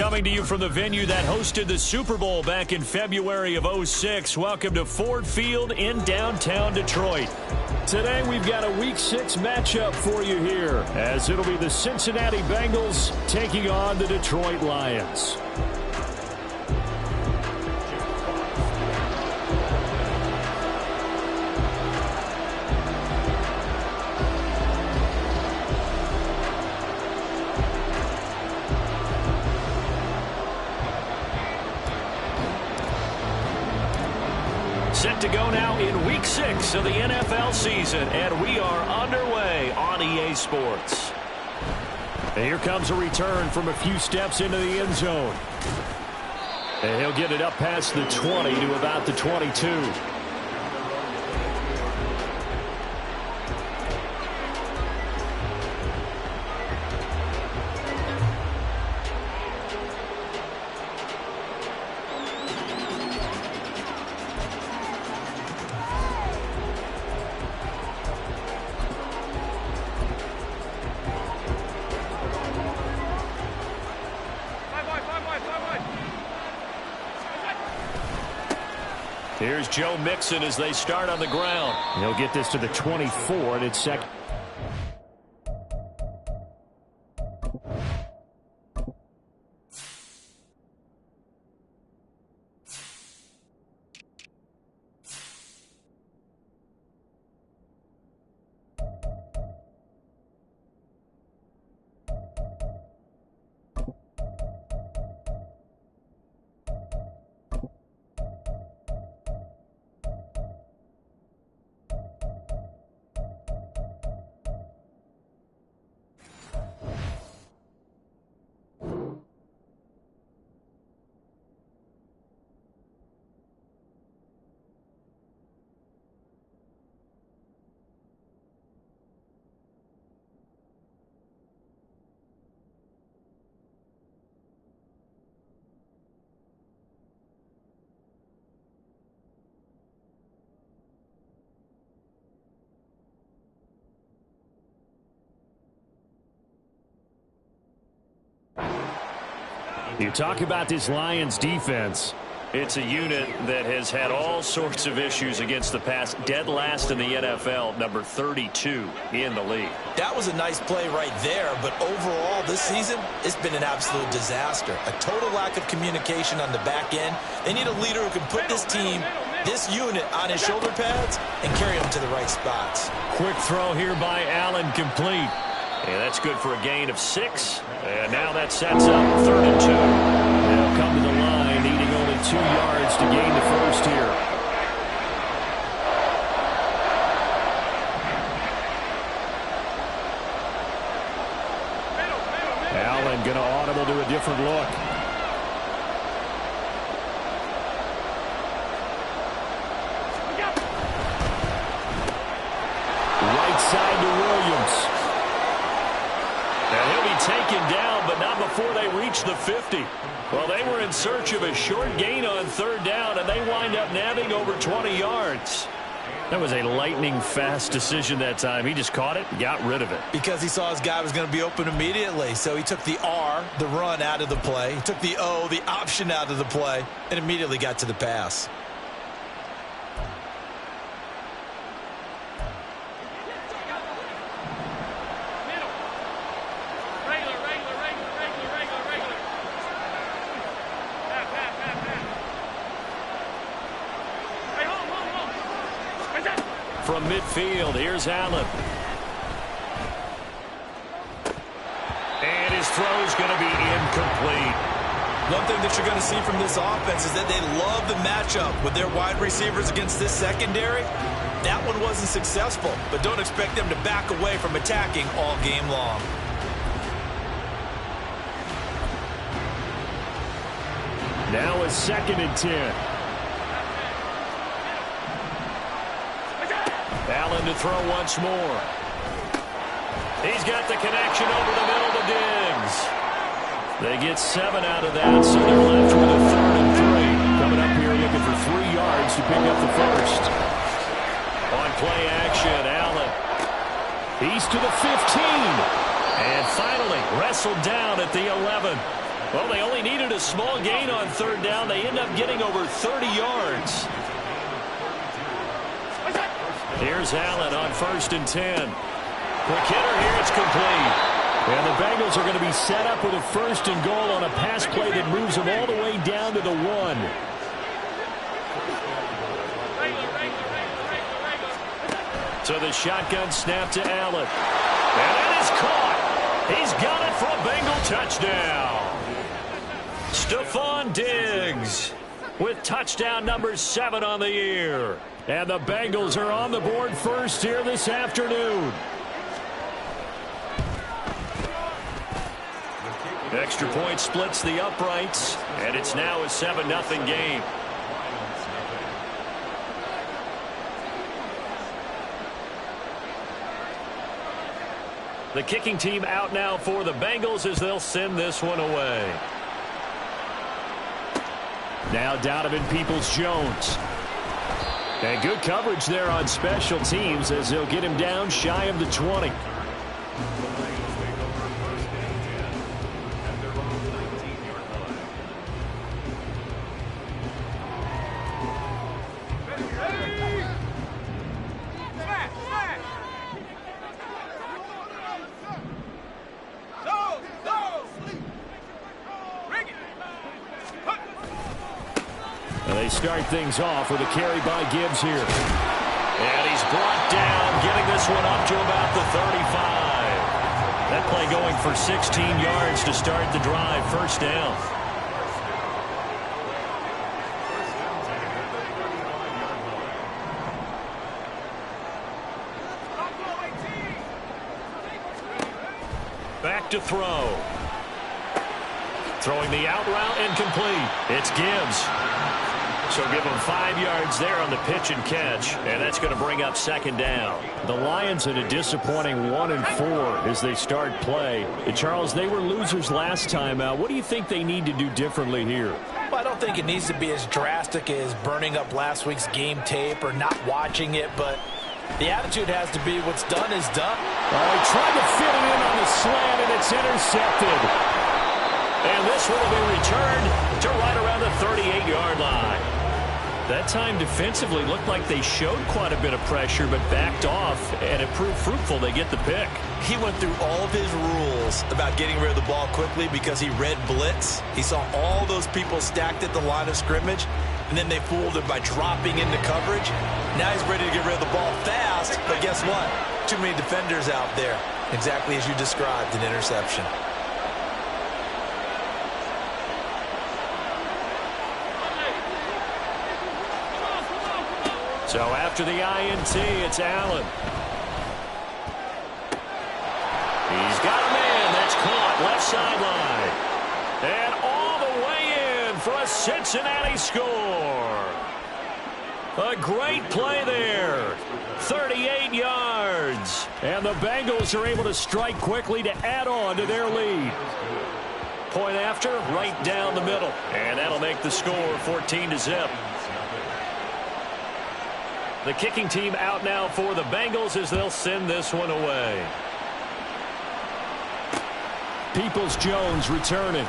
Coming to you from the venue that hosted the Super Bowl back in February of '06. Welcome to Ford Field in downtown Detroit. Today we've got a Week 6 matchup for you here, as it'll be the Cincinnati Bengals taking on the Detroit Lions. Set to go now in Week 6 of the NFL season, and we are underway on EA Sports. And here comes a return from a few steps into the end zone. And he'll get it up past the 20 to about the 22. Here's Joe Mixon as they start on the ground. He'll get this to the 24, and it's second. You talk about this Lions defense. It's a unit that has had all sorts of issues against the pass. Dead last in the NFL, number 32 in the league. That was a nice play right there, but overall this season, it's been an absolute disaster. A total lack of communication on the back end. They need a leader who can put this team, this unit, on his shoulder pads and carry them to the right spots. Quick throw here by Allen, complete. Yeah, that's good for a gain of 6. And now that sets up 3rd and 2. They'll come to the line, needing only 2 yards to gain the first here. Allen going to audible to a different look. Right side to Williams. And he'll be taken down, but not before they reach the 50. Well, they were in search of a short gain on 3rd down, and they wind up nabbing over 20 yards. That was a lightning-fast decision that time. He just caught it, got rid of it. Because he saw his guy was going to be open immediately, so he took the R, the run, out of the play. He took the O, the option, out of the play, and immediately got to the pass. From midfield, here's Allen. And his throw's going to be incomplete. One thing that you're going to see from this offense is that they love the matchup with their wide receivers against this secondary. That one wasn't successful, but don't expect them to back away from attacking all game long. Now a 2nd and 10. Allen to throw once more. He's got the connection over the middle to Diggs. They get 7 out of that, so they're left with a 3rd and 3. Coming up here looking for 3 yards to pick up the first. On play action, Allen. He's to the 15. And finally wrestled down at the 11. Well, they only needed a small gain on third down. They end up getting over 30 yards. Here's Allen on 1st and 10. Quick hitter here. It's complete. And the Bengals are going to be set up with a 1st and goal on a pass play that moves them all the way down to the 1. So the shotgun snap to Allen. And it is caught. He's got it for a Bengal touchdown. Stephon Diggs with touchdown number 7 on the year. And the Bengals are on the board first here this afternoon. Extra point splits the uprights, and it's now a 7-0 game. The kicking team out now for the Bengals as they'll send this one away. Now Donovan Peoples-Jones. And good coverage there on special teams as they'll get him down shy of the 20. Start things off with a carry by Gibbs here. And he's brought down, getting this one up to about the 35. That play going for 16 yards to start the drive. 1st down. Back to throw. Throwing the out route incomplete. It's Gibbs. So give them 5 yards there on the pitch and catch, and that's going to bring up 2nd down. The Lions in a disappointing 1-4 as they start play. And Charles, they were losers last time out. What do you think they need to do differently here? Well, I don't think it needs to be as drastic as burning up last week's game tape or not watching it, but the attitude has to be what's done is done. He tried to fit it in on the slant, and it's intercepted. And this will be returned to right around the 38-yard line. That time defensively looked like they showed quite a bit of pressure but backed off, and it proved fruitful. They get the pick. He went through all of his rules about getting rid of the ball quickly because he read blitz. He saw all those people stacked at the line of scrimmage, and then they fooled him by dropping into coverage. Now he's ready to get rid of the ball fast, but guess what? Too many defenders out there. Exactly as you described, an interception. So after the INT, it's Allen. He's got a man. That's caught left sideline. And all the way in for a Cincinnati score. A great play there. 38 yards. And the Bengals are able to strike quickly to add on to their lead. Point after, right down the middle. And that'll make the score 14-0. The kicking team out now for the Bengals as they'll send this one away. Peoples-Jones returning.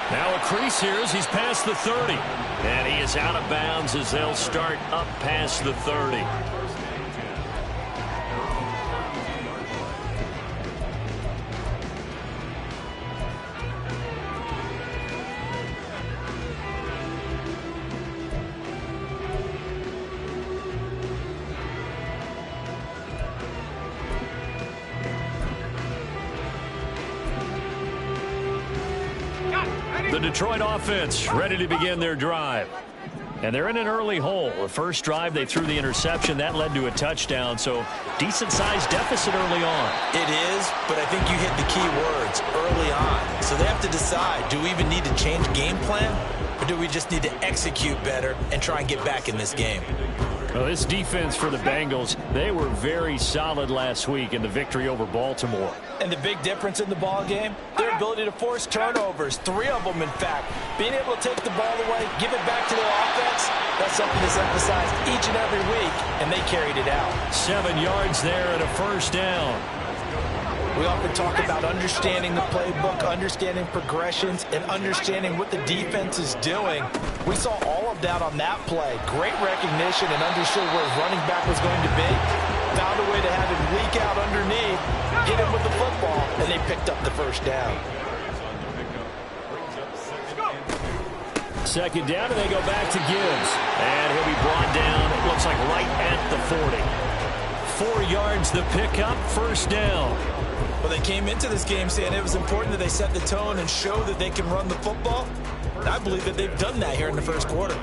Now a crease here as he's past the 30. And he is out of bounds as they'll start up past the 30. The Detroit offense ready to begin their drive. And they're in an early hole. The first drive, they threw the interception. That led to a touchdown. So decent-sized deficit early on. It is, but I think you hit the key words early on. So they have to decide, do we even need to change game plan? Or do we just need to execute better and try and get back in this game? Well, this defense for the Bengals, they were very solid last week in the victory over Baltimore. And the big difference in the ball game, their ability to force turnovers, 3 of them in fact. Being able to take the ball away, give it back to their offense, that's something that's emphasized each and every week, and they carried it out. 7 yards there and a 1st down. We often talk about understanding the playbook, understanding progressions, and understanding what the defense is doing. We saw all of that on that play. Great recognition and understood where his running back was going to be. Found a way to have him leak out underneath, hit him with the football, and they picked up the first down. Second down, and they go back to Gibbs. And he'll be brought down, it looks like right at the 40. 4 yards the pickup, first down. Well, they came into this game saying it was important that they set the tone and show that they can run the football. And I believe that they've done that here in the first quarter.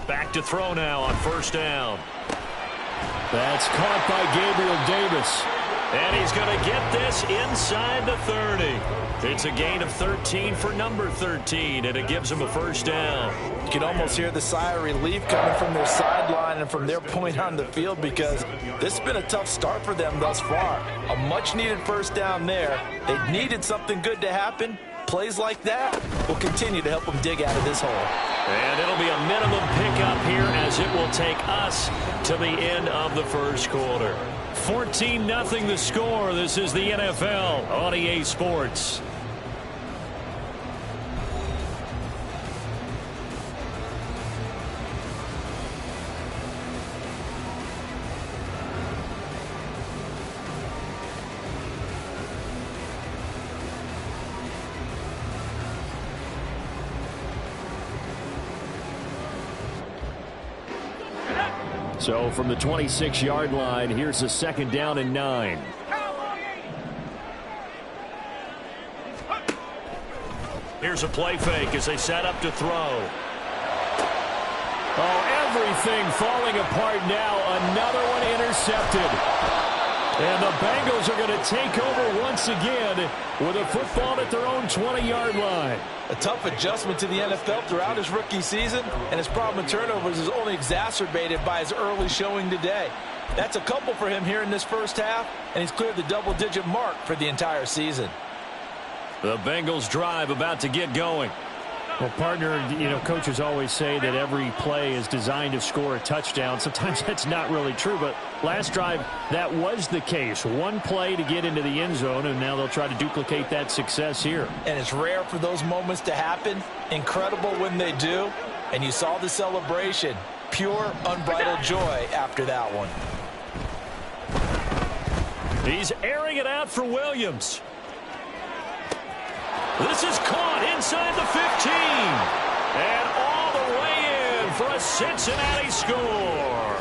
Back to throw now on first down. That's caught by Gabriel Davis. And he's going to get this inside the 30. It's a gain of 13 for number 13, and it gives him a first down. You can almost hear the sigh of relief coming from their sideline and from their point on the field, because this has been a tough start for them thus far. A much-needed first down there. They needed something good to happen. Plays like that will continue to help them dig out of this hole. And it'll be a minimum pickup here as it will take us to the end of the first quarter. 14-0 the score. This is the NFL on EA Sports. So from the 26-yard line, here's a second down and 9. Here's a play fake as they set up to throw. Oh, everything falling apart now. Another one intercepted. And the Bengals are going to take over once again with a football at their own 20-yard line. A tough adjustment to the NFL throughout his rookie season, and his problem with turnovers is only exacerbated by his early showing today. That's a couple for him here in this first half, and he's cleared the double-digit mark for the entire season. The Bengals drive about to get going. Well, partner, you know, coaches always say that every play is designed to score a touchdown. Sometimes that's not really true, but last drive, that was the case. One play to get into the end zone, and now they'll try to duplicate that success here. And it's rare for those moments to happen. Incredible when they do. And you saw the celebration. Pure, unbridled joy after that one. He's airing it out for Williams. This is caught inside the 15. And all the way in for a Cincinnati score.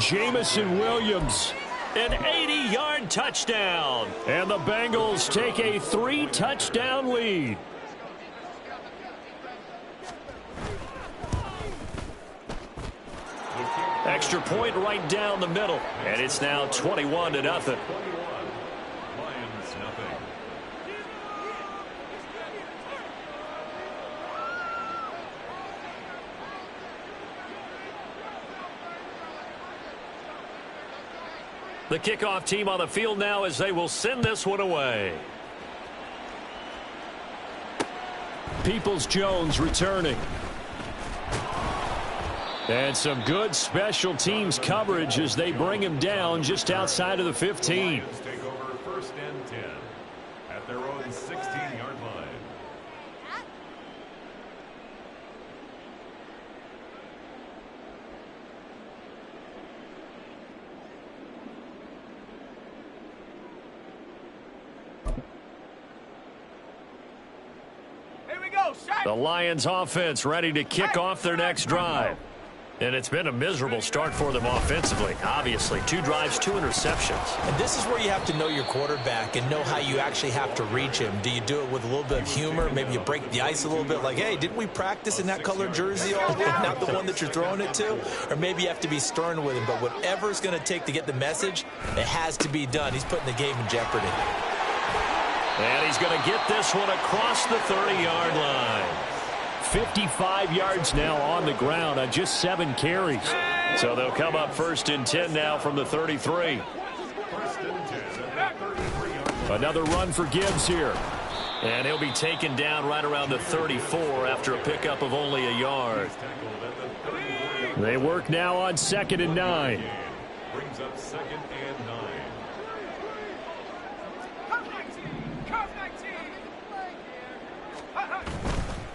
Jamison Williams, an 80-yard touchdown. And the Bengals take a 3-touchdown lead. Extra point right down the middle. And it's now 21-0. The kickoff team on the field now as they will send this one away. Peoples-Jones returning. And some good special teams coverage as they bring him down just outside of the 15. Take over first and 10 at their own 16-yard line. The Lions offense ready to kick off their next drive. And it's been a miserable start for them offensively. Obviously, 2 drives, 2 interceptions. And this is where you have to know your quarterback and know how you actually have to reach him. Do you do it with a little bit of humor? Maybe you break the ice a little bit, like, hey, didn't we practice in that colored jersey all week, not the one that you're throwing it to? Or maybe you have to be stern with him. But whatever it's going to take to get the message, it has to be done. He's putting the game in jeopardy. And he's going to get this one across the 30-yard line. 55 yards now on the ground on just 7 carries. So they'll come up 1st and 10 now from the 33. Another run for Gibbs here. And he'll be taken down right around the 34 after a pickup of only a yard. They work now on 2nd and 9. Brings up 2nd and 9.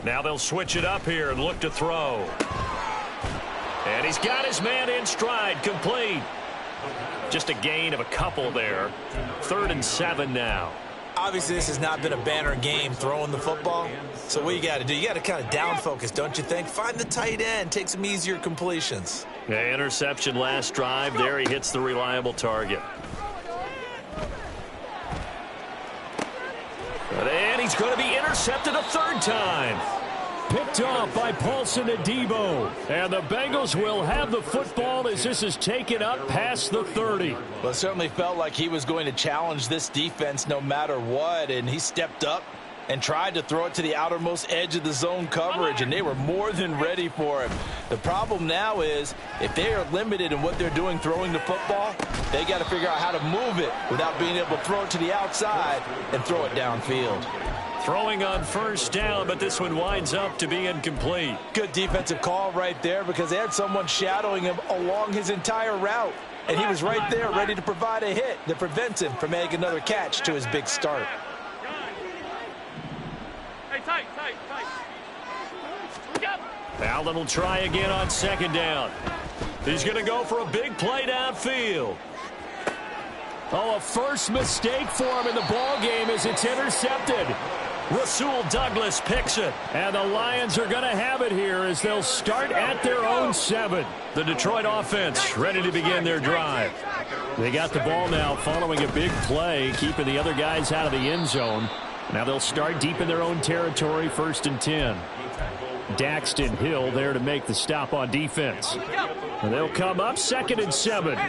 Now they'll switch it up here and look to throw. And he's got his man in stride, complete. Just a gain of a couple there. 3rd and 7 now. Obviously, this has not been a banner game throwing the football. So what you got to do, you got to kind of down focus, don't you think? Find the tight end, take some easier completions. Yeah, interception last drive. There he hits the reliable target. And he's going to be intercepted a 3rd time. Picked off by Paulson Adebo. And the Bengals will have the football as this is taken up past the 30. Well, it certainly felt like he was going to challenge this defense no matter what, and he stepped up and tried to throw it to the outermost edge of the zone coverage, and they were more than ready for him. The problem now is if they are limited in what they're doing throwing the football, they got to figure out how to move it without being able to throw it to the outside and throw it downfield. Throwing on 1st down, but this one winds up to be incomplete. Good defensive call right there because they had someone shadowing him along his entire route, and he was right there ready to provide a hit that prevents him from making another catch to his big start. Allen will try again on 2nd down. He's going to go for a big play downfield. Oh, a first mistake for him in the ball game as it's intercepted. Rasul Douglas picks it. And the Lions are going to have it here as they'll start at their own 7. The Detroit offense ready to begin their drive. They got the ball now following a big play, keeping the other guys out of the end zone. Now they'll start deep in their own territory, 1st and 10. Daxton Hill there to make the stop on defense. And they'll come up 2nd and 7.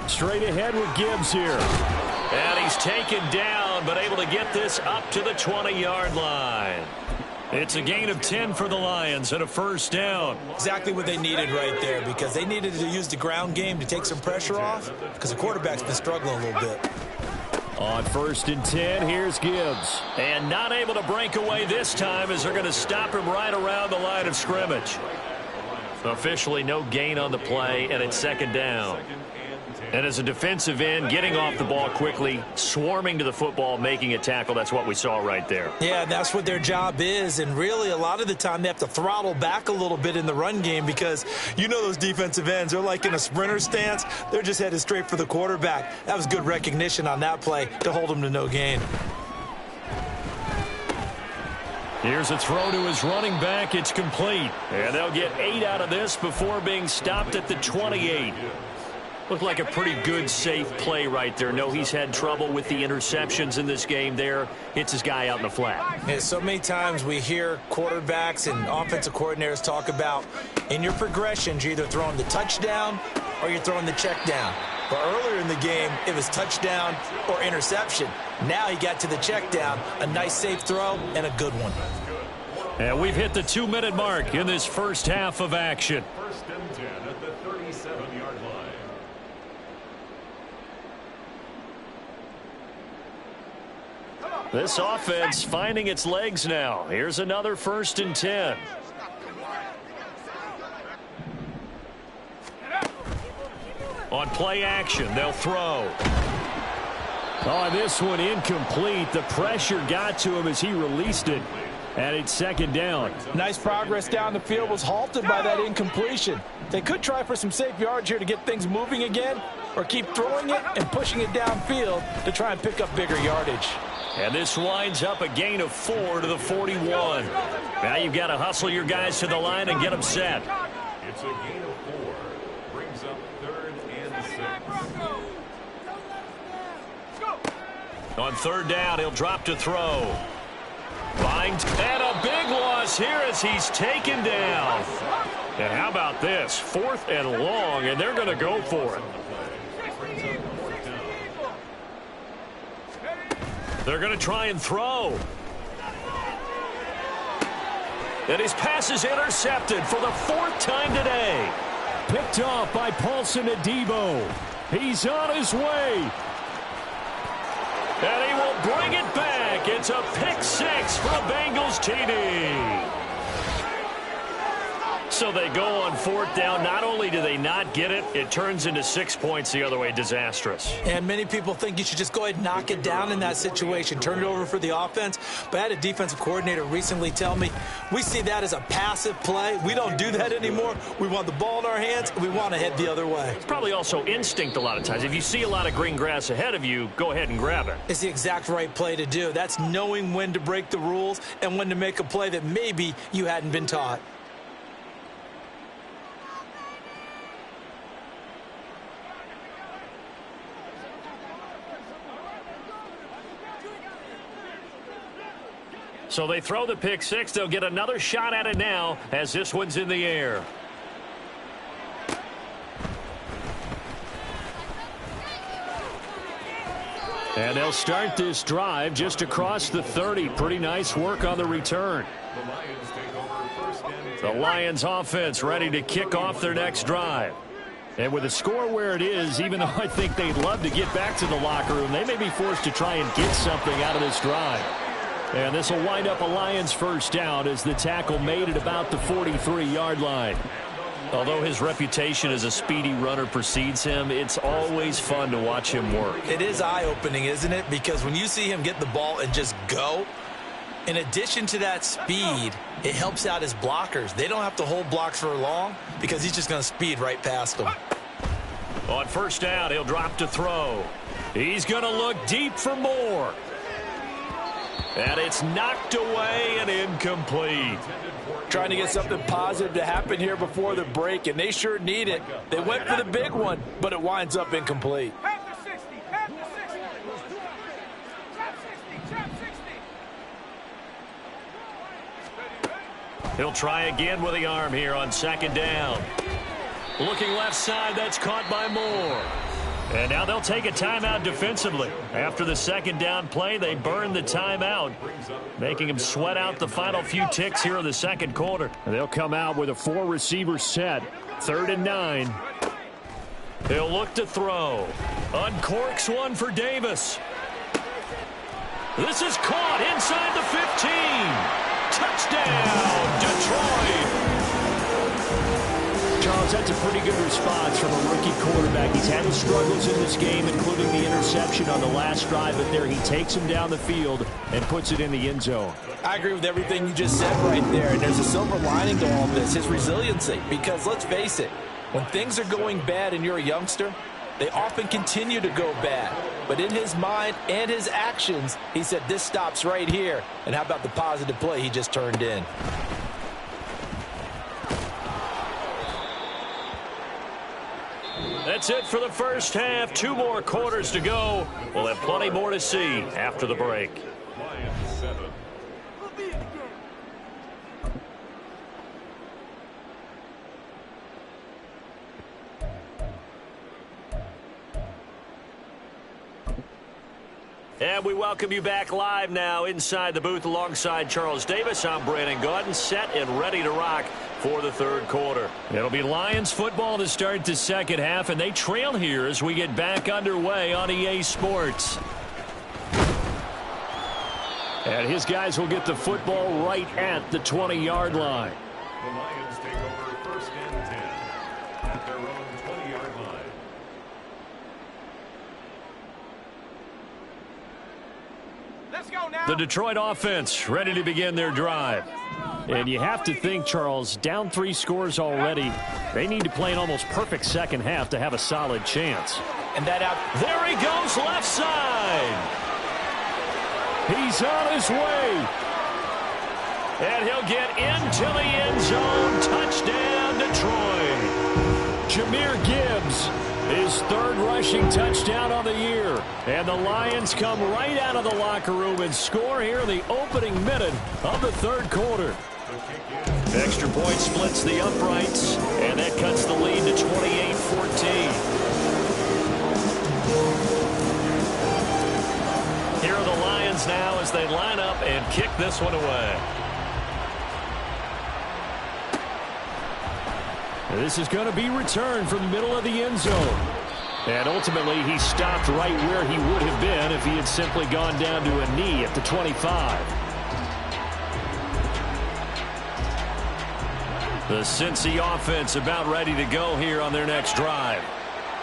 Straight ahead with Gibbs here. And he's taken down, but able to get this up to the 20-yard line. It's a gain of 10 for the Lions and a 1st down. Exactly what they needed right there because they needed to use the ground game to take some pressure off because the quarterback's been struggling a little bit. On 1st and 10, here's Gibbs. And not able to break away this time as they're going to stop him right around the line of scrimmage. Officially no gain on the play, and it's 2nd down. And as a defensive end, getting off the ball quickly, swarming to the football, making a tackle, that's what we saw right there. Yeah, that's what their job is, and really a lot of the time they have to throttle back a little bit in the run game because you know those defensive ends, they're like in a sprinter stance. They're just headed straight for the quarterback. That was good recognition on that play to hold them to no gain. Here's a throw to his running back. It's complete. And they'll get 8 out of this before being stopped at the 28. Looked like a pretty good, safe play right there. No, he's had trouble with the interceptions in this game there. Hits his guy out in the flat. Yeah, so many times we hear quarterbacks and offensive coordinators talk about in your progressions, you're either throwing the touchdown or you're throwing the check down. But earlier in the game, it was touchdown or interception. Now he got to the check down, a nice safe throw, and a good one. And we've hit the 2-minute mark in this first half of action. 1st and 10 at the 37-yard line. This offense finding its legs now. Here's another 1st and 10. On play action, they'll throw. Oh, this one incomplete. The pressure got to him as he released it. And it's 2nd down. Nice progress down the field was halted by that incompletion. They could try for some safe yards here to get things moving again or keep throwing it and pushing it downfield to try and pick up bigger yardage. And this winds up a gain of 4 to the 41. Now you've got to hustle your guys to the line and get them set. It's a gain of 4. Brings up 3rd and 6. On 3rd down, he'll drop to throw. Finds and a big loss here as he's taken down. And how about this? 4th and long, and they're going to go for it. They're going to try and throw. And his pass is intercepted for the 4th time today. Picked off by Paulson Adebo. He's on his way. And he will bring it back. It's a pick 6 for the Bengals TD. So they go on 4th down. Not only do they not get it, it turns into 6 points the other way. Disastrous. And many people think you should just go ahead and knock it down in that situation. Turn it over for the offense. But I had a defensive coordinator recently tell me, we see that as a passive play. We don't do that anymore. We want the ball in our hands, and we want to head the other way. It's probably also instinct a lot of times. If you see a lot of green grass ahead of you, go ahead and grab it. It's the exact right play to do. That's knowing when to break the rules and when to make a play that maybe you hadn't been taught. So they throw the pick 6. They'll get another shot at it now as this one's in the air. And they'll start this drive just across the 30. Pretty nice work on the return. The Lions offense ready to kick off their next drive. And with the score where it is, even though I think they'd love to get back to the locker room, they may be forced to try and get something out of this drive. And this will wind up a Lions 1st down as the tackle made at about the 43-yard line. Although his reputation as a speedy runner precedes him, it's always fun to watch him work. It is eye-opening, isn't it? Because when you see him get the ball and just go, in addition to that speed, it helps out his blockers. They don't have to hold blocks for long because he's just going to speed right past them. On 1st down, he'll drop to throw. He's going to look deep for more. And it's knocked away and incomplete. Trying to get something positive to happen here before the break, and they sure need it. They went for the big one, but it winds up incomplete. He'll try again with the arm here on 2nd down. Looking left side, that's caught by Moore. And now they'll take a timeout defensively. After the 2nd down play, they burn the timeout, making him sweat out the final few ticks here in the 2nd quarter. And they'll come out with a 4-receiver set. 3rd and 9. He'll look to throw. Uncorks one for Davis. This is caught inside the 15. Touchdown, Detroit. Charles, that's a pretty good response from a rookie quarterback. He's had his struggles in this game, including the interception on the last drive, but there he takes him down the field and puts it in the end zone. I agree with everything you just said right there, and there's a silver lining to all this, his resiliency. Because let's face it, when things are going bad and you're a youngster, they often continue to go bad. But in his mind and his actions, he said, this stops right here. And how about the positive play he just turned in? That's it for the 1st half. 2 more quarters to go. We'll have plenty more to see after the break. Lions 7. And we welcome you back live now inside the booth alongside Charles Davis. I'm Brandon Gaudin, set and ready to rock for the 3rd quarter. It'll be Lions football to start the 2nd half, and they trail here as we get back underway on EA Sports. And his guys will get the football right at the 20-yard line. The Lions take over 1st and 10 at their own 20-yard line. The Detroit offense ready to begin their drive. And you have to think, Charles, down 3 scores already. They need to play an almost perfect 2nd half to have a solid chance. And that out. There he goes, left side. He's on his way. And he'll get into the end zone. Touchdown, Detroit. Jahmyr Gibbs, his 3rd rushing touchdown of the year. And the Lions come right out of the locker room and score here in the opening minute of the 3rd quarter. Extra point splits the uprights, and that cuts the lead to 28-14. Here are the Lions Lions now as they line up and kick this one away. This is going to be returned from the middle of the end zone. And ultimately, he stopped right where he would have been if he had simply gone down to a knee at the 25. The Cincy offense about ready to go here on their next drive.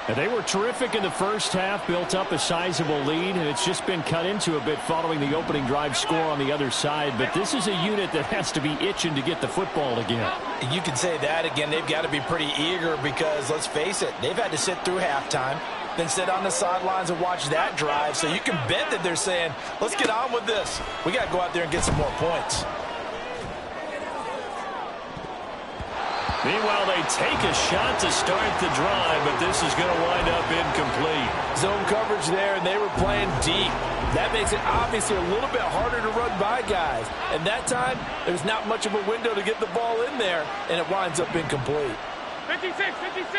And they were terrific in the first half, built up a sizable lead, and it's just been cut into a bit following the opening drive score on the other side. But this is a unit that has to be itching to get the football again. You can say that again. They've got to be pretty eager because, let's face it, they've had to sit through halftime, then sit on the sidelines and watch that drive. So you can bet that they're saying, let's get on with this. We got to go out there and get some more points. Meanwhile, they take a shot to start the drive, but this is going to wind up incomplete. Zone coverage there, and they were playing deep. That makes it obviously a little bit harder to run by guys. And that time, there's not much of a window to get the ball in there, and it winds up incomplete. 56, 56.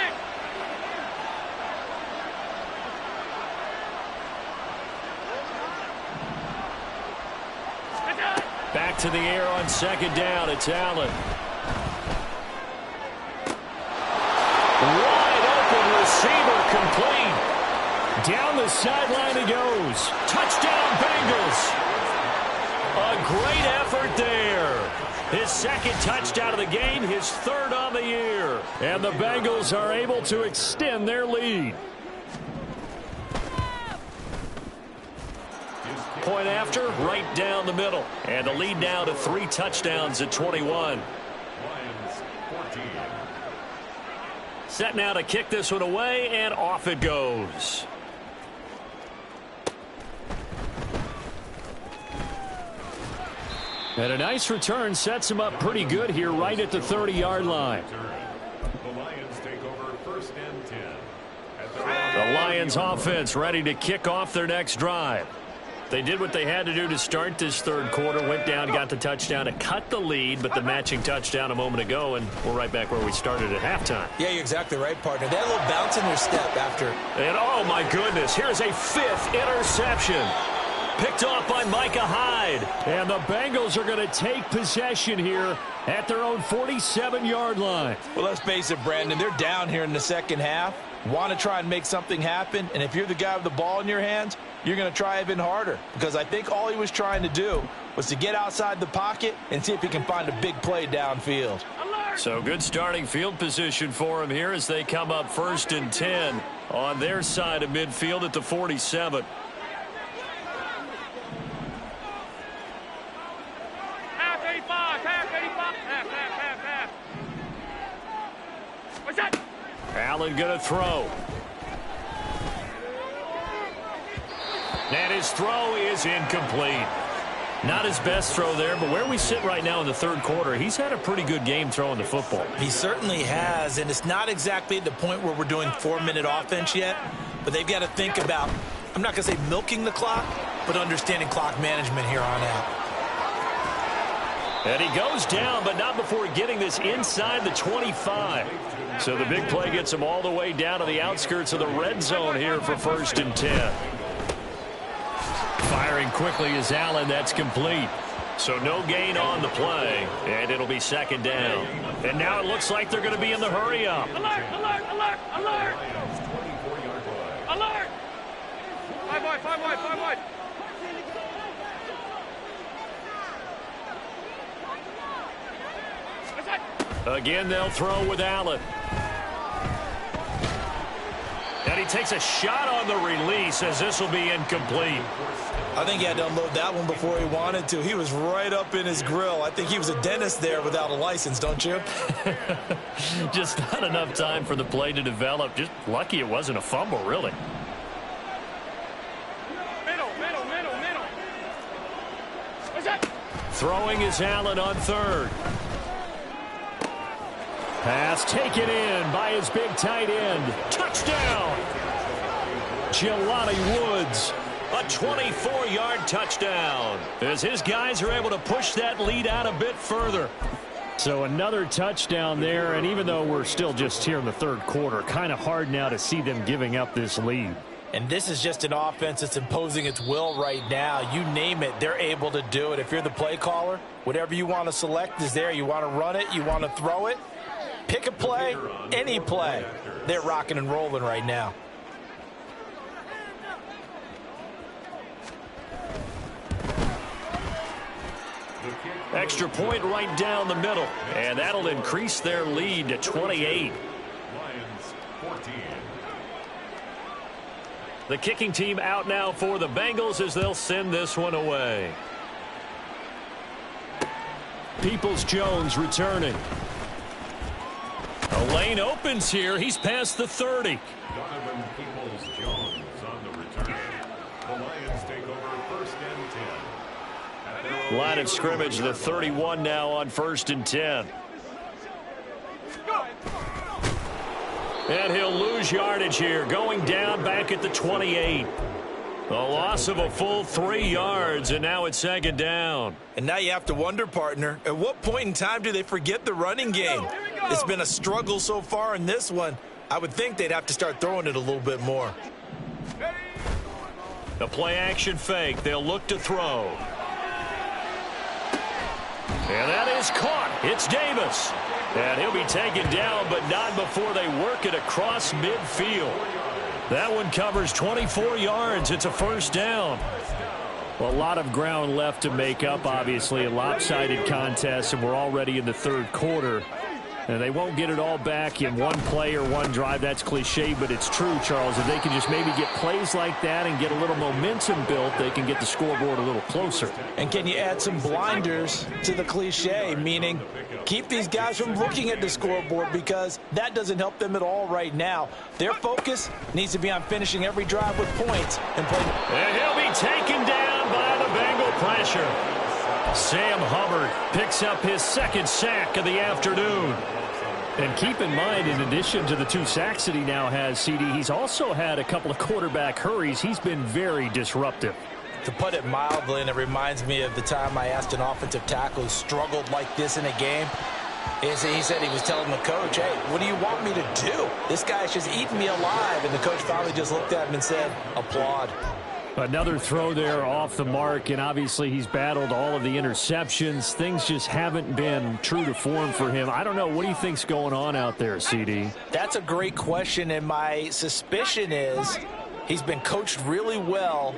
Back to the air on second down. It's Allen. Wide open receiver complete. Down the sideline he goes. Touchdown Bengals. A great effort there. His second touchdown of the game, his third on the year. And the Bengals are able to extend their lead. Point after, right down the middle. And the lead now to 3 touchdowns at 21. Set now to kick this one away, and off it goes. And a nice return sets him up pretty good here right at the 30-yard line. The Lions take over first and 10. The Lions offense ready to kick off their next drive. They did what they had to do to start this third quarter, went down, got the touchdown to cut the lead, but the matching touchdown a moment ago, and we're right back where we started at halftime. Yeah, you're exactly right, partner. They had a little bounce in their step after. And, oh, my goodness, here's a 5th interception. Picked off by Micah Hyde. And the Bengals are going to take possession here at their own 47-yard line. Well, let's face it, Brandon, they're down here in the second half. Want to try and make something happen, and if you're the guy with the ball in your hands, you're going to try even harder, because I think all he was trying to do was to get outside the pocket and see if he can find a big play downfield. So good starting field position for him here as they come up 1st and 10 on their side of midfield at the 47. Half 85, half 85, half. What's that? Allen going to throw. And his throw is incomplete. Not his best throw there, but where we sit right now in the third quarter, he's had a pretty good game throwing the football. He certainly has, and it's not exactly at the point where we're doing 4-minute offense yet, but they've got to think about, I'm not going to say milking the clock, but understanding clock management here on out. And he goes down, but not before getting this inside the 25. So the big play gets him all the way down to the outskirts of the red zone here for 1st and 10. Firing quickly is Allen. That's complete. So no gain on the play, and it'll be 2nd down. And now it looks like they're going to be in the hurry-up. Alert, alert, alert, alert. Alert. 5 wide, 5 wide, 5 wide. What's that? Again, they'll throw with Allen. And he takes a shot on the release as this will be incomplete. I think he had to unload that one before he wanted to. He was right up in his grill. I think he was a dentist there without a license, don't you? Just not enough time for the play to develop. Just lucky it wasn't a fumble, really. Middle. What's that? Throwing is Allen on 3rd. Pass taken in by his big tight end. Touchdown! Jelani Woods. A 24-yard touchdown as his guys are able to push that lead out a bit further. So another touchdown there, and even though we're still just here in the third quarter, kind of hard now to see them giving up this lead. And this is just an offense that's imposing its will right now. You name it, they're able to do it. If you're the play caller, whatever you want to select is there. You want to run it, you want to throw it. Pick a play, any play. They're rocking and rolling right now. Extra point right down the middle. And that'll increase their lead to 28. Lions 14. The kicking team out now for the Bengals as they'll send this one away. Peoples-Jones returning. A lane opens here. He's past the 30. Donovan Peoples-Jones on the return. The Lions take over 1st and 10. At their own Line of scrimmage, the 31 now on 1st and 10. And he'll lose yardage here, going down back at the 28. A loss of a full 3 yards, and now it's 2nd down. And now you have to wonder, partner, at what point in time do they forget the running game? It's been a struggle so far in this one. I would think they'd have to start throwing it a little bit more. The play-action fake. They'll look to throw. And that is caught. It's Davis. And he'll be taken down, but not before they work it across midfield. That one covers 24 yards. It's a 1st down. Well, a lot of ground left to make up, obviously. A lopsided contest, and we're already in the 3rd quarter. And they won't get it all back in one play or one drive. That's cliche, but it's true, Charles. If they can just maybe get plays like that and get a little momentum built, they can get the scoreboard a little closer. And can you add some blinders to the cliche, meaning keep these guys from looking at the scoreboard, because that doesn't help them at all right now. Their focus needs to be on finishing every drive with points and play. And he'll be taken down by the Bengal pressure. Sam Hubbard picks up his 2nd sack of the afternoon. And keep in mind, in addition to the 2 sacks that he now has, CD, he's also had a couple of quarterback hurries. He's been very disruptive. To put it mildly, and it reminds me of the time I asked an offensive tackle who struggled like this in a game. He said he was telling the coach, hey, what do you want me to do? This guy's just eating me alive. And the coach finally just looked at him and said, applaud. Another throw there off the mark, and obviously he's battled all of the interceptions. Things just haven't been true to form for him. I don't know. What do you think's going on out there, CD? That's a great question, and my suspicion is he's been coached really well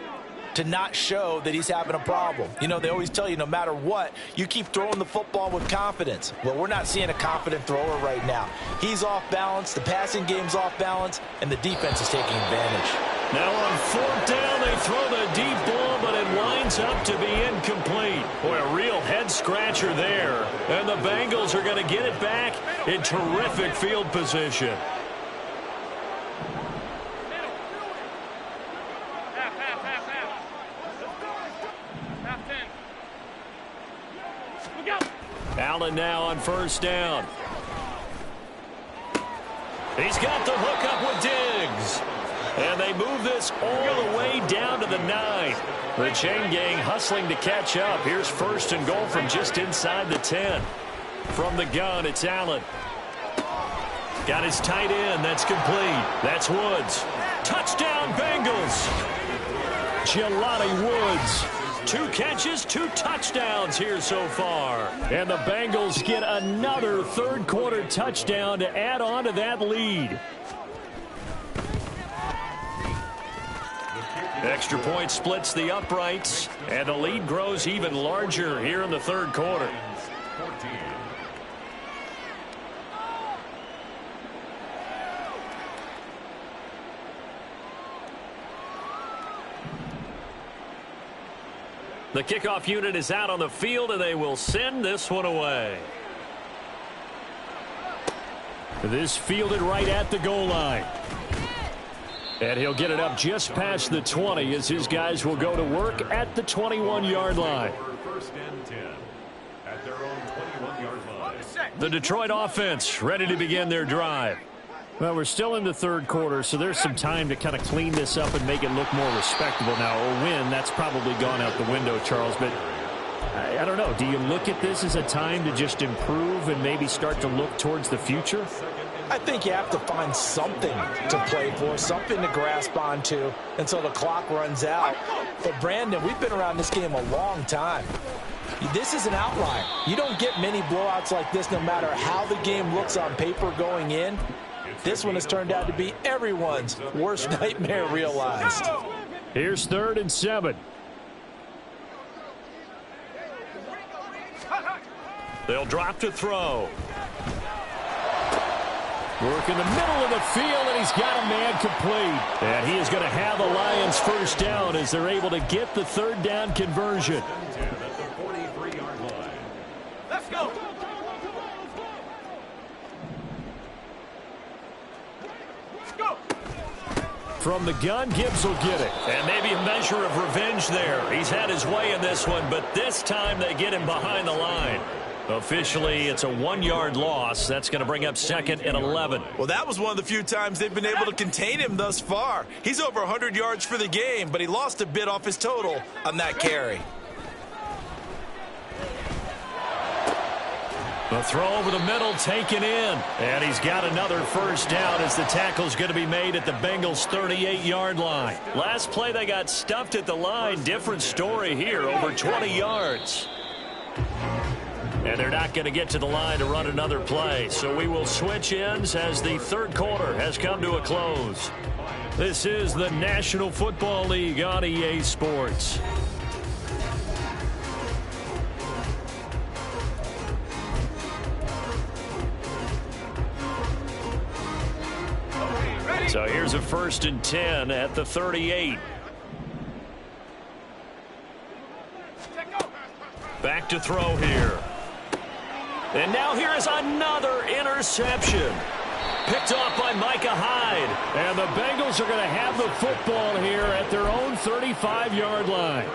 to not show that he's having a problem. You know, they always tell you no matter what, you keep throwing the football with confidence. Well, we're not seeing a confident thrower right now. He's off balance, the passing game's off balance, and the defense is taking advantage. Now on 4th down, they throw the deep ball, but it winds up to be incomplete. Boy, a real head-scratcher there. And the Bengals are going to get it back in terrific field position. Allen now on 1st down. He's got the hook up with Diggs. And they move this all the way down to the 9. The chain gang hustling to catch up. Here's 1st and goal from just inside the 10. From the gun, it's Allen. Got his tight end. That's complete. That's Woods. Touchdown, Bengals. Jelani Woods. 2 catches, 2 touchdowns here so far. And the Bengals get another 3rd quarter touchdown to add on to that lead. Extra point splits the uprights, and the lead grows even larger here in the 3rd quarter. The kickoff unit is out on the field, and they will send this one away. This fielded right at the goal line. And he'll get it up just past the 20 as his guys will go to work at the 21-yard line. 1st and 10 at their own 21-yard line. The Detroit offense ready to begin their drive. Well, we're still in the 3rd quarter, so there's some time to kind of clean this up and make it look more respectable. Now, a win, that's probably gone out the window, Charles, but I don't know. Do you look at this as a time to just improve and maybe start to look towards the future? I think you have to find something to play for, something to grasp onto until the clock runs out. But, Brandon, we've been around this game a long time. This is an outlier. You don't get many blowouts like this no matter how the game looks on paper going in. This one has turned out to be everyone's worst nightmare realized. Here's 3rd and 7. They'll drop to throw. Work in the middle of the field, and he's got a man complete. And he is going to have the Lions first down as they're able to get the 3rd down conversion. At the 43-yard line. Let's go. Let's go. From the gun, Gibbs will get it. And maybe a measure of revenge there. He's had his way in this one, but this time they get him behind the line. Officially, it's a 1-yard loss. That's going to bring up 2nd and 11. Well, that was one of the few times they've been able to contain him thus far. He's over 100 yards for the game, but he lost a bit off his total on that carry. The throw over the middle taken in. And he's got another first down as the tackle's going to be made at the Bengals' 38-yard line. Last play they got stuffed at the line. Different story here, over 20 yards. And they're not going to get to the line to run another play. So we will switch ends as the 3rd quarter has come to a close. This is the National Football League on EA Sports. So here's a 1st and 10 at the 38. Back to throw here. And now here is another interception. Picked off by Micah Hyde. And the Bengals are going to have the football here at their own 35-yard line.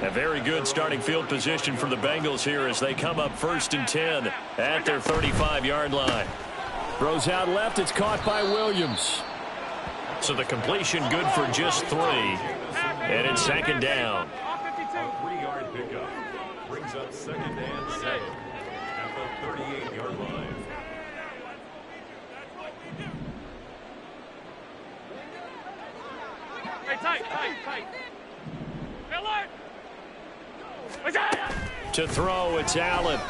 A very good starting field position for the Bengals here as they come up 1st and 10 at their 35-yard line. Throws out left. It's caught by Williams. So the completion good for just 3. And it's 2nd down. A 3-yard pickup brings up 2nd and 7 at the 38-yard line. Hey, tight. To throw, it's Allen.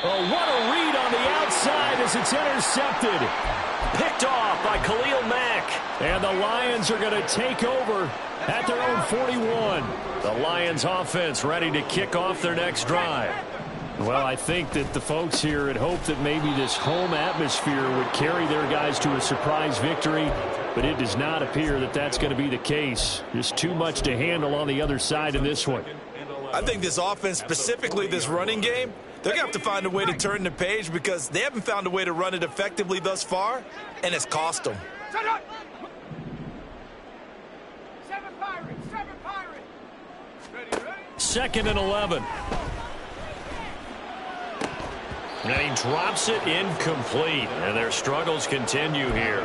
Oh, what a read on the outside as it's intercepted. Picked off by Khalil Mack. And the Lions are going to take over at their own 41. The Lions offense ready to kick off their next drive. Well, I think that the folks here had hoped that maybe this home atmosphere would carry their guys to a surprise victory, but it does not appear that that's going to be the case. Just too much to handle on the other side in this one. I think this offense, specifically this running game, they're going to have to find a way to turn the page because they haven't found a way to run it effectively thus far, and it's cost them. 2nd and 11. And he drops it incomplete, and their struggles continue here.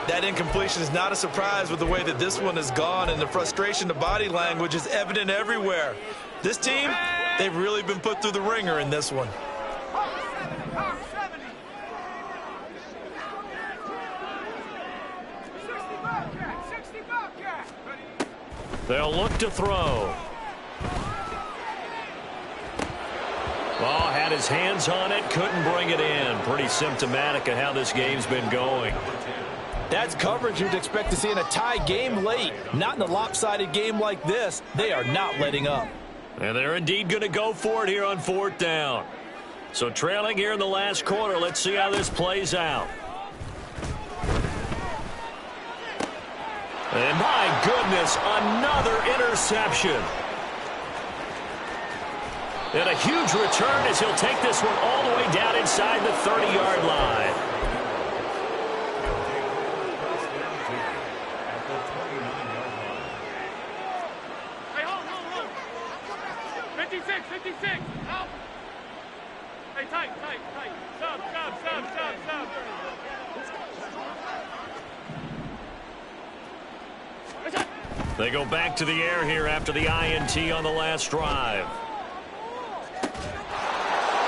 That incompletion is not a surprise with the way that this one has gone, and the frustration, the body language is evident everywhere. This team, they've really been put through the ringer in this one. They'll look to throw. Well, had his hands on it, couldn't bring it in. Pretty symptomatic of how this game's been going. That's coverage you'd expect to see in a tie game late. Not in a lopsided game like this. They are not letting up. And they're indeed going to go for it here on 4th down. So trailing here in the last quarter, let's see how this plays out. And my goodness, another interception. And a huge return as he'll take this one all the way down inside the 30-yard line. Hey, hold. 56. Out. Hey, tight. Sub. They go back to the air here after the INT on the last drive.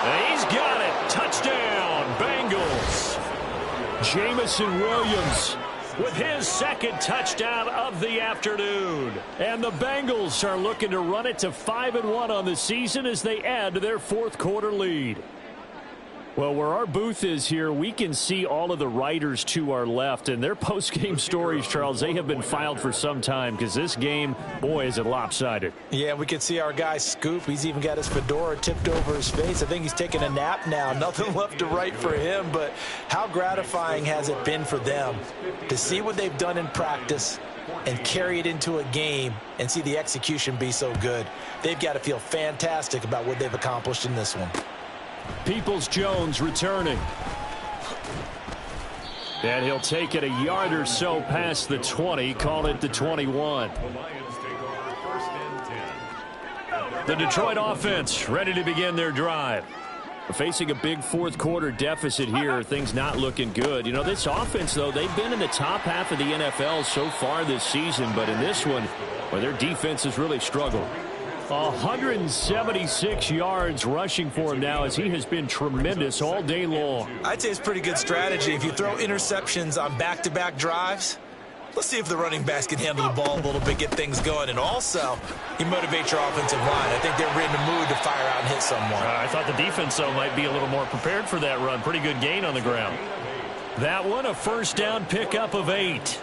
And he's got it. Touchdown, Bengals. Jamison Williams with his second touchdown of the afternoon. And the Bengals are looking to run it to 5-1 on the season as they add to their fourth quarter lead. Well, where our booth is here, we can see all of the writers to our left, and their post-game stories, Charles, they have been filed for some time because this game, boy, is it lopsided. Yeah, we can see our guy Scoop. He's even got his fedora tipped over his face. I think he's taking a nap now. Nothing left to write for him, but how gratifying has it been for them to see what they've done in practice and carry it into a game and see the execution be so good. They've got to feel fantastic about what they've accomplished in this one. Peoples-Jones returning. And he'll take it a yard or so past the 20, call it the 21. The Detroit offense ready to begin their drive. Facing a big fourth quarter deficit here, things not looking good. You know, this offense, though, they've been in the top half of the NFL so far this season, but in this one, well, their defense has really struggled. 176 yards rushing for him now as he has been tremendous all day long. I'd say it's pretty good strategy. If you throw interceptions on back-to-back drives, let's see if the running backs can handle the ball a little bit, get things going. And also, you motivate your offensive line. I think they're in the mood to fire out and hit someone. I thought the defense, though, might be a little more prepared for that run. Pretty good gain on the ground. That one, a first down pickup of 8. First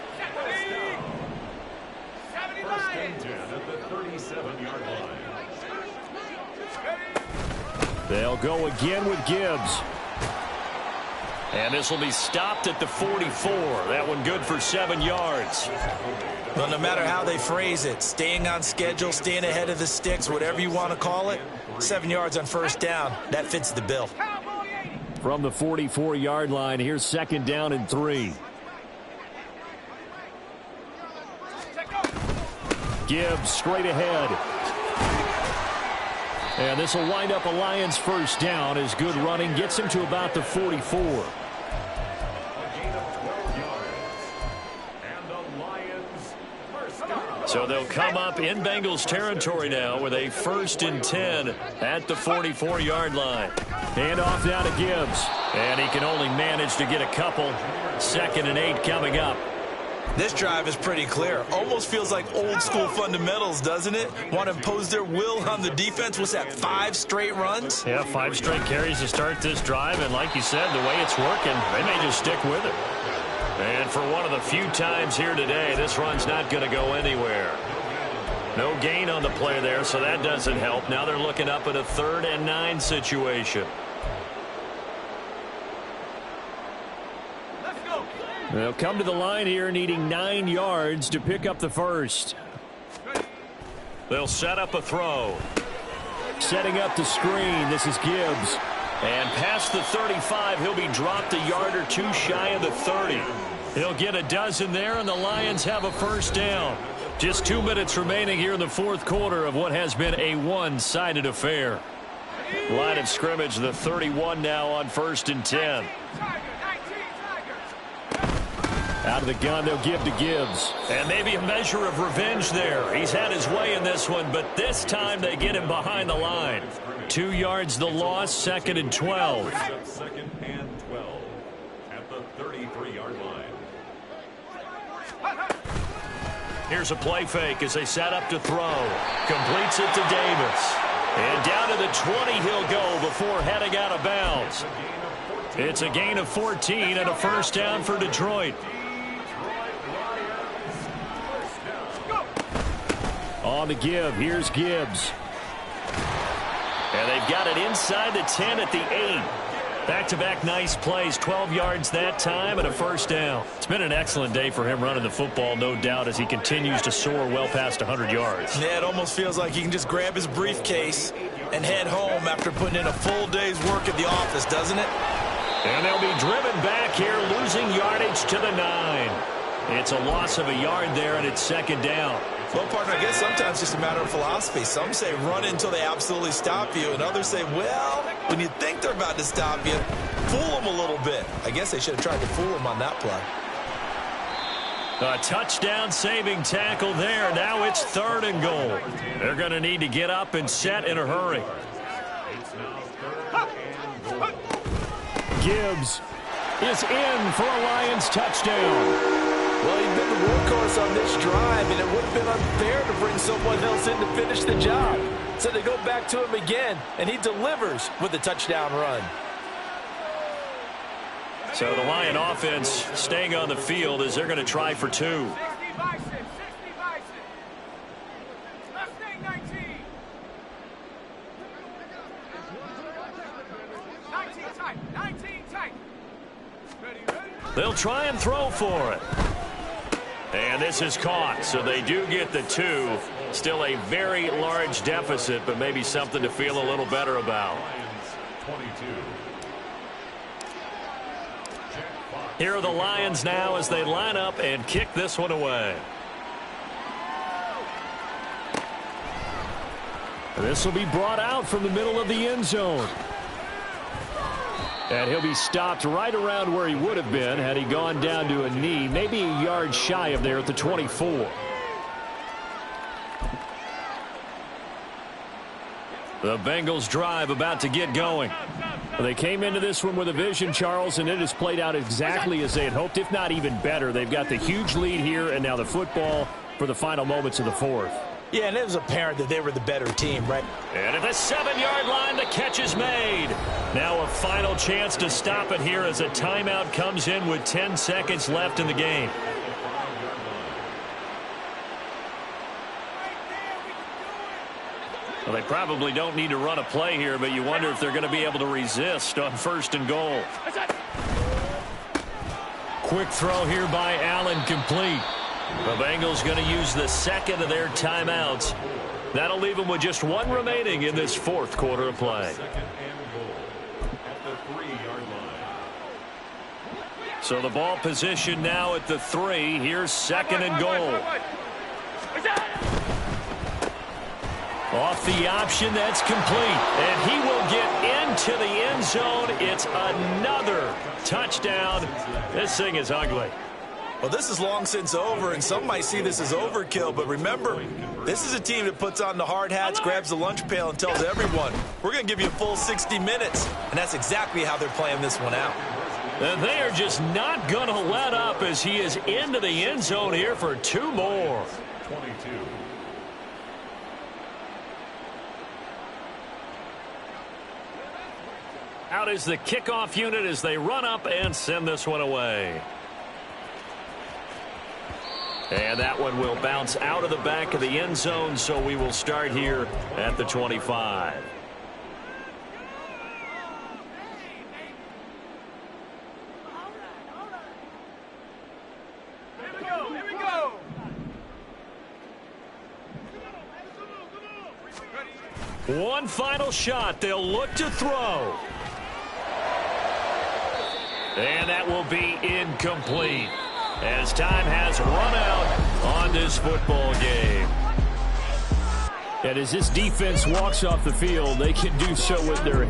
and 10 at the 37-yard line. They'll go again with Gibbs. And this will be stopped at the 44. That one good for 7 yards. Well, no matter how they phrase it, staying on schedule, staying ahead of the sticks, whatever you want to call it, 7 yards on first down, that fits the bill. From the 44-yard line, here's second down and 3. Gibbs straight ahead. And this will wind up a Lions first down as good running gets him to about the 44. A gain of 12 yards. And the Lions first down. So they'll come up in Bengals territory now with a 1st and 10 at the 44-yard line. Hand off now to Gibbs. And he can only manage to get a couple. 2nd and 8 coming up. This drive is pretty clear. Almost feels like old school fundamentals, doesn't it? Want to impose their will on the defense. What's that, 5 straight runs? Yeah, 5 straight carries to start this drive. And like you said, the way it's working, they may just stick with it. And for one of the few times here today, this run's not going to go anywhere. No gain on the play there, so that doesn't help. Now they're looking up at a 3rd and 9 situation. They'll come to the line here needing 9 yards to pick up the first. They'll set up a throw. Setting up the screen. This is Gibbs. And past the 35, he'll be dropped a yard or 2 shy of the 30. He'll get a dozen there, and the Lions have a first down. Just 2 minutes remaining here in the fourth quarter of what has been a one-sided affair. Line of scrimmage, the 31 now on 1st and 10. Out of the gun, they'll give to Gibbs. And maybe a measure of revenge there. He's had his way in this one, but this time they get him behind the line. 2 yards the loss, 2nd and 12. 2nd and 12 at the 33-yard line. Here's a play fake as they set up to throw. Completes it to Davis. And down to the 20 he'll go before heading out of bounds. It's a gain of 14 and a first down for Detroit. On the give, here's Gibbs. And they've got it inside the 10 at the 8. Back-to-back nice plays, 12 yards that time and a first down. It's been an excellent day for him running the football, no doubt, as he continues to soar well past 100 yards. Yeah, it almost feels like he can just grab his briefcase and head home after putting in a full day's work at the office, doesn't it? And they'll be driven back here, losing yardage to the 9. It's a loss of a yard there, and it's second down. Well, partner, I guess sometimes it's just a matter of philosophy. Some say run until they absolutely stop you, and others say, well, when you think they're about to stop you, fool them a little bit. I guess they should have tried to fool them on that play. A touchdown saving tackle there. Now it's 3rd and goal. They're going to need to get up and set in a hurry. It's now 3rd and Gibbs is in for a Lions touchdown. Well, he's been the workhorse on this drive, and it would have been unfair to bring someone else in to finish the job. So they go back to him again, and he delivers with a touchdown run. So the Lion offense staying on the field as they're going to try for 2. 60 bison, 60 bison. Left thing, 19. 19 tight, 19 tight. Ready, ready? They'll try and throw for it. And this is caught, so they do get the 2. Still a very large deficit, but maybe something to feel a little better about. Lions 22. Here are the Lions now as they line up and kick this one away. And this will be brought out from the middle of the end zone. And he'll be stopped right around where he would have been had he gone down to a knee, maybe a yard shy of there at the 24. The Bengals drive about to get going. They came into this one with a vision, Charles, and it has played out exactly as they had hoped, if not even better. They've got the huge lead here, and now the football for the final moments of the fourth. Yeah, and it was apparent that they were the better team, right? And at the 7-yard line, the catch is made. Now a final chance to stop it here as a timeout comes in with 10 seconds left in the game. Well, they probably don't need to run a play here, but you wonder if they're going to be able to resist on 1st and goal. Quick throw here by Allen, complete. The Bengals going to use the second of their timeouts. That'll leave them with just 1 remaining in this 4th quarter of play. 2nd and goal at the 3-yard line. So the ball position now at the 3. Here's 2nd and goal. Off the option, that's complete. And he will get into the end zone. It's another touchdown. This thing is ugly. Well, this is long since over, and some might see this as overkill. But remember, this is a team that puts on the hard hats, grabs the lunch pail, and tells everyone, we're going to give you a full 60 minutes. And that's exactly how they're playing this one out. And they are just not going to let up as he is into the end zone here for 2 more. 22. Out is the kickoff unit as they run up and send this one away. And that one will bounce out of the back of the end zone, so we will start here at the 25. Here we go, here we go. One final shot. They'll look to throw. And that will be incomplete as time has run out on this football game. And as this defense walks off the field, they can do so with their